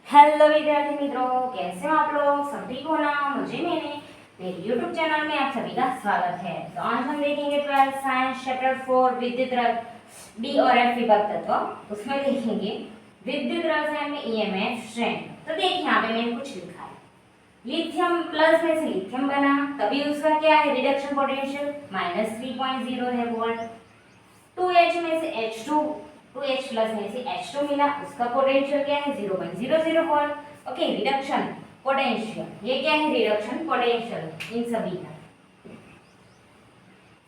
Hello विद्यार्थी मित्रों, कैसे हो आप लोग? सब ठीक हो ना? मेरे YouTube चैनल में आप सभी का स्वागत है। तो आज हम देखेंगे 12th साइंस चैप्टर 4 विद्युत रथ डी और एफ विभक्त तत्व। उसमें देखेंगे विद्युत रसायन में ईएमएफ श्रेणी। तो देखिए यहाँ पे मैंने कुछ लिखा है। लिथियम प्लस में से लिथियम बना, तभी उसका क्या है रिडक्शन पोटेंशियल -3.0 है वोल्ट। 2H में से H2 2H प्लस में से H2 मिला, उसका पोटेंशियल क्या है 0.00 वोल्ट। ओके, रिडक्शन पोटेंशियल, ये क्या है रिडक्शन पोटेंशियल इन सभी का।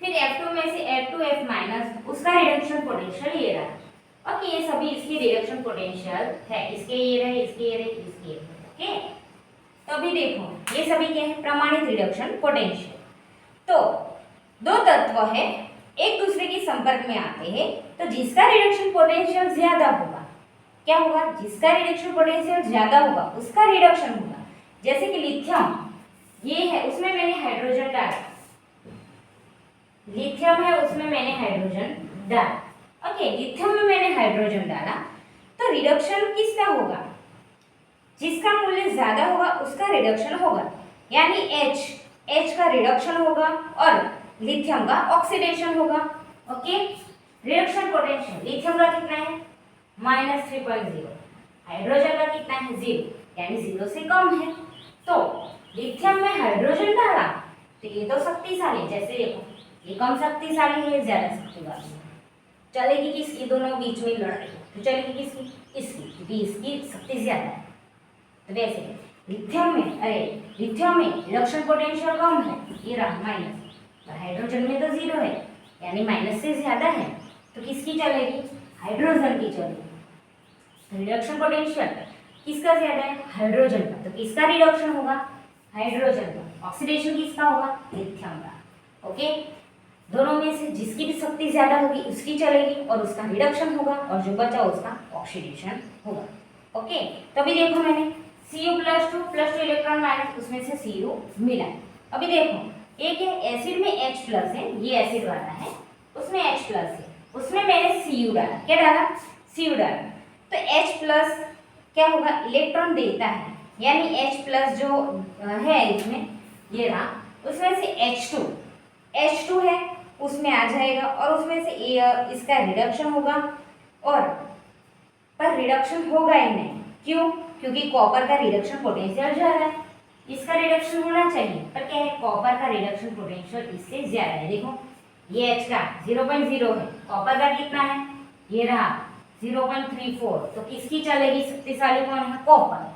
फिर F2 में से F2F माइनस, उसका रिडक्शन पोटेंशियल ये रहा। ओके, ये सभी इसकी रिडक्शन पोटेंशियल है, इसके ये रहे, इसके ये रहे, इसके ये रहे। ओके, तो अभी देखो ये सभी क्या है प्रमाणित रिडक्शन पोटेंशियल। तो दो तत्व है एक दूसरे के संपर्क में आते हैं, तो जिसका रिडक्शन पोटेंशियल ज्यादा होगा क्या होगा, जिसका रिडक्शन पोटेंशियल ज्यादा होगा उसका रिडक्शन होगा। जैसे कि लिथियम ये है, उसमें मैंने हाइड्रोजन डाला, लिथियम है उसमें मैंने हाइड्रोजन डाला। ओके, लिथियम में मैंने हाइड्रोजन डाला, तो रिडक्शन किसका होगा, जिसका मूल्य ज्यादा होगा उसका रिडक्शन होगा, यानी H का रिडक्शन होगा और लिथियम का ऑक्सीडेशन होगा। ओके, रिडक्शन पोटेंशियल लिथियम का कितना है -3.0, हाइड्रोजन का कितना है 0, यानी 0 से कम है। तो लिथियम में हाइड्रोजन डाला तो ये तो शक्तिशाली, जैसे देखो ये कम शक्तिशाली है, ज्यादा शक्तिशाली है। चलेगी किसकी, दोनों बीच में लड़ाई तो चलेगी किसकी, इसकी, क्योंकि इसकी शक्ति ज्यादा है। तो वैसे लिथियम में रिडक्शन पोटेंशियल कम है, ये रहा माइनस, और हाइड्रोजन में तो 0 है, यानी माइनस से ज्यादा है, तो किसकी चलेगी, हाइड्रोजन की चलेगी। रिडक्शन पोटेंशियल किसका ज्यादा है, हाइड्रोजन का, तो किसका रिडक्शन होगा, हाइड्रोजन का। ऑक्सीडेशन किसका होगा, लिथियम का। ओके, दोनों में से जिसकी भी शक्ति ज्यादा होगी उसकी चलेगी और उसका रिडक्शन होगा, और जो बचा उसका ऑक्सीडेशन होगा। ओके, तभी देखो मैंने Cu +2 इलेक्ट्रॉन माइनस, उसमें से Cu मिला। अभी देखो एक है एसिड में H प्लस है, ये एसिड वाला है, उसमें H प्लस है, उसमें मैंने Cu डाला, क्या डाला, Cu डाला। तो H प्लस क्या होगा, इलेक्ट्रॉन देता है, यानी H प्लस जो है इसमें ये रहा, उसमें से H2 है उसमें आ जाएगा, और उसमें से इसका रिडक्शन होगा, और पर रिडक्शन होगा ही नहीं, क्यों, क्योंकि कॉपर का रिडक्शन पोटेंशियल ज्यादा है, इसका रिडक्शन होना चाहिए, पर क्या है कॉपर का रिडक्शन पोटेंशियल इससे ज्यादा है। देखो ये H का 0.0 है, कॉपर का कितना है, ये रहा 0.34, तो किसकी चलेगी, शक्तिशाली कौन है, कॉपर,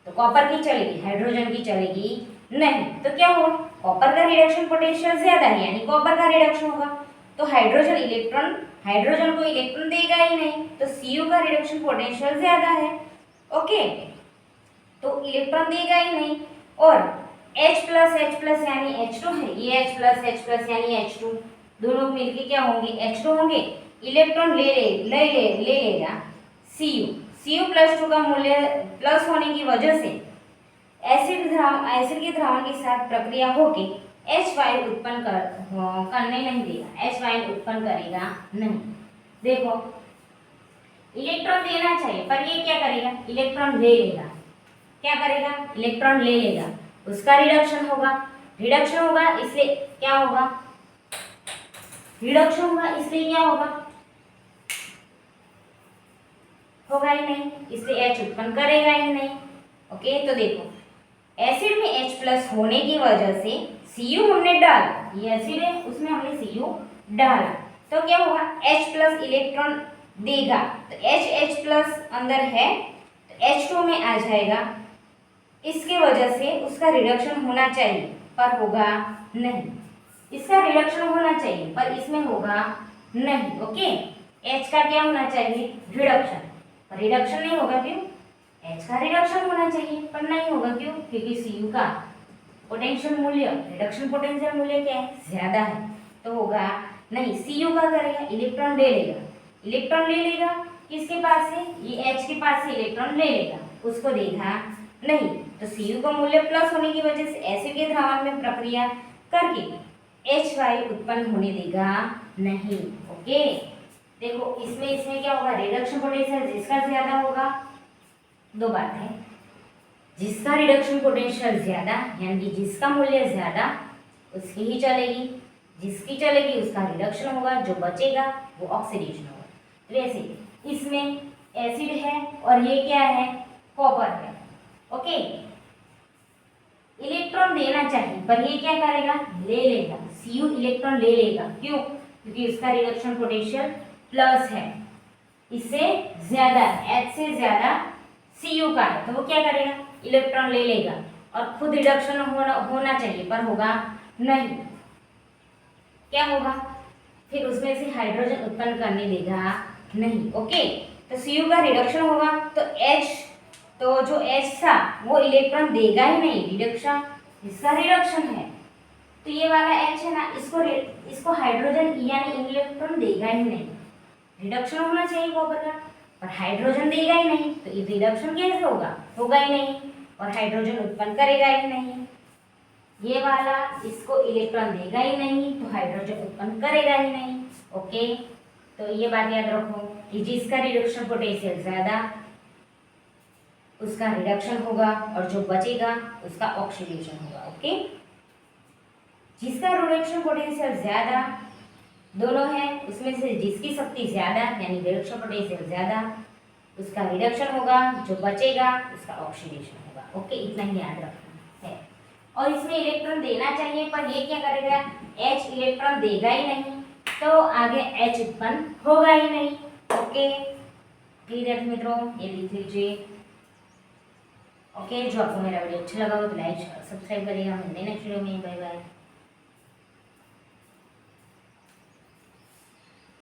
तो कॉपर की चलेगी, हाइड्रोजन की चलेगी नहीं। तो क्या हो, कॉपर का रिडक्शन पोटेंशियल ज्यादा है, यानी कॉपर का रिडक्शन होगा, तो हाइड्रोजन को इलेक्ट्रॉन देगा ही नहीं, तो Cu का रिडक्शन पोटेंशियल ज्यादा है। ओके, तो इलेक्ट्रॉन देगा ही नहीं, और H प्लस यानी H2 है, ये H प्लस यानी H2, दोनों मिलके क्या होंगे, H2 होंगे, इलेक्ट्रॉन लेगा Cu +2 का मूल्य प्लस होने की वजह से एसिड के द्रावण के साथ प्रक्रिया होके H उत्पन्न करने नहीं देगा, H उत्पन्न करेगा नहीं। देखो इलेक्ट्रॉन देना चाहिए, पर ये क्या करेगा, इलेक्ट्रॉन ले लेगा, क्या करेगा, इलेक्ट्रॉन ले लेगा, उसका रिडक्शन होगा, इसलिए क्या होगा, रिडक्शन होगा, इसलिए क्या होगा ही नहीं, इसलिए H उत्पन्न करेगा ही नहीं। ओके, तो देखो एसिड में H प्लस होने की वजह से Cu हमने डाला, ये एसिड है उसमें हमने Cu डाला, तो क्या होगा, H प्लस इलेक्ट्रॉन देगा, तो H प्लस अंदर है तो H2 में आ जाएगा, इसके वजह से उसका रिडक्शन होना चाहिए पर होगा नहीं, इसका रिडक्शन होना चाहिए पर इसमें होगा नहीं। ओके, H का क्या होना चाहिए, रिडक्शन, पर रिडक्शन नहीं होगा, क्यों, H का रिडक्शन होना चाहिए पर नहीं होगा, क्यों, क्योंकि Cu का पोटेंशियल मूल्य, रिडक्शन पोटेंशियल मूल्य क्या है, ज्यादा है, तो होगा नहीं। Cu का करेगा, इलेक्ट्रॉन ले लेगा, किसके पास से, ये H के पास से इलेक्ट्रॉन ले लेगा, उसको देगा नहीं, तो Cu का मूल्य प्लस होने की वजह से एसिड के द्रावण में प्रक्रिया करके Hy उत्पन्न होने देगा नहीं। ओके, देखो इसमें क्या होगा, रिडक्शन पोटेंशियल जिसका ज्यादा होगा, दो बात है, जिसका रिडक्शन पोटेंशियल ज्यादा यानी कि जिसका मूल्य ज्यादा उसकी ही चलेगी, जिसकी चलेगी उसका रिडक्शन होगा, जो बचेगा वो ऑक्सीडेशन होगा। तो वैसे इसमें एसिड है और ये क्या है, कॉपर है। ओके, इलेक्ट्रॉन देना चाहिए पर ये क्या करेगा, ले लेगा, Cu इलेक्ट्रॉन ले लेगा। क्यों? क्योंकि उसका रिडक्शन पोटेंशियल प्लस है, इससे ज्यादा, H से ज्यादा Cu का है, तो वो क्या करेगा, इलेक्ट्रॉन ले लेगा और खुद रिडक्शन होना चाहिए पर होगा नहीं। क्या होगा, फिर उसमें से हाइड्रोजन उत्पन्न करने देगा नहीं। ओके, तो Cu का रिडक्शन होगा तो जो H था वो इलेक्ट्रॉन देगा ही नहीं, रिडक्शन, इसका रिडक्शन है तो ये वाला H है ना, इसको हाइड्रोजन यानी इलेक्ट्रॉन देगा ही नहीं। रिडक्शन होना चाहिए कॉपर का पर हाइड्रोजन देगा ही नहीं, तो ये रिडक्शन कैसे होगा, होगा ही नहीं और हाइड्रोजन उत्पन्न करेगा ही नहीं। ये वाला इसको इलेक्ट्रॉन देगा ही नहीं तो हाइड्रोजन उत्पन्न करेगा ही नहीं। ओके, तो ये बात याद रखो कि जिसका रिडक्शन पोटेंशियल ज्यादा उसका रिडक्शन होगा और जो बचेगा उसका ऑक्सीडेशन होगा। ओके, जिसका रिडक्शन पोटेंशियल ज्यादा, दोनों है उसमें से जिसकी शक्ति ज्यादा यानी रिडक्शन पोटेंशियल ज्यादा उसका रिडक्शन होगा, जो बचेगा उसका ऑक्सीडेशन होगा। ओके, इतना ही याद रखना है। और इसमें इलेक्ट्रॉन देना चाहिए पर ये क्या करेगा, H इलेक्ट्रॉन देगा ही नहीं तो आगे H उत्पन्न होगा ही नहीं। ओके, क्लियर मित्रों, ये लिख लीजिए। ओके, जो आपको मेरा वीडियो अच्छा लगा हो तो लाइक सब्सक्राइब करिएगा। मिलते हैं नेक्स्ट वीडियो में, बाय बाय।